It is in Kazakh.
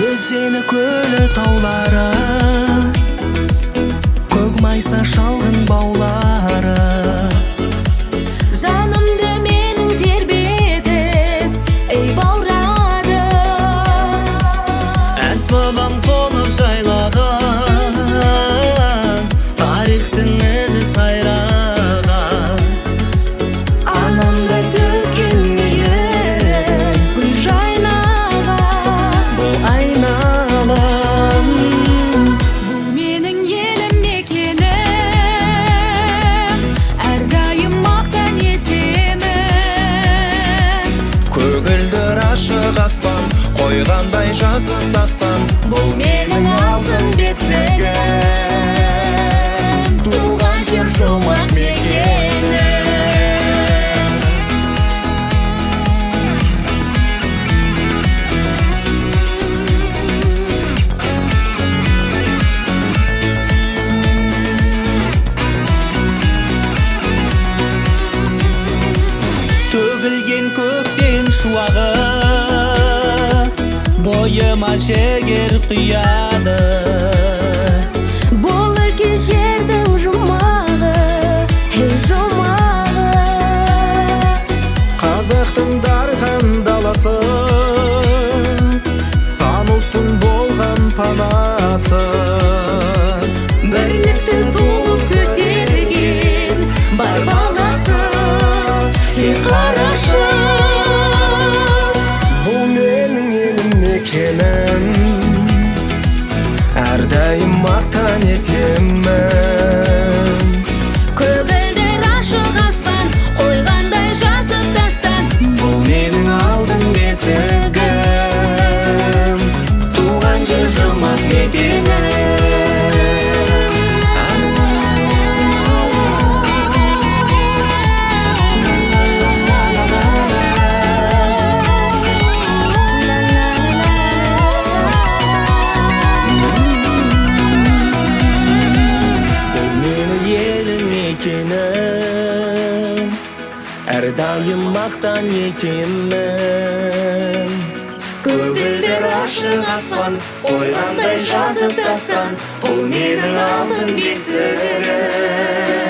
Өзені көлі таулары, көк майса шалғын баулары. Жанымды менің тербетіп, ей баурады. Әз бабам қонып жайлаған, тарихтың ізі сайраған. Анамда төкілмейін гүл жайнаған. Бұл айналам, Бұл менің елім мекенім, әрдайым мақтан етемін. көгілдір ашық аспан, қойғандай жазып дастан. Бұл менің алтын бесігім, туған жер жұмақ мекенім. Төгілген көктен шуағы, бойыма жігер құяды. Бұл үлкен жердің жұмағы, ей жұмағы. Қазақтың дархан даласы, сан ұлттың болған панасы. Бірлікті толып көтерген бар баласы, ей қарашы. Бұл менің елім мекенім, әрдайым мақтан етемін. Көгілдір ашық аспан, қойғандай жазып дастан. Бұл менің алтын бесігім, туған жер жұмақ мекенім. Бұл менің елім мекенім, әрдайым мақтан етемін. Көгілдір ашық аспан, қойғандай жазып дастан. Бұл менің алтын бесігім.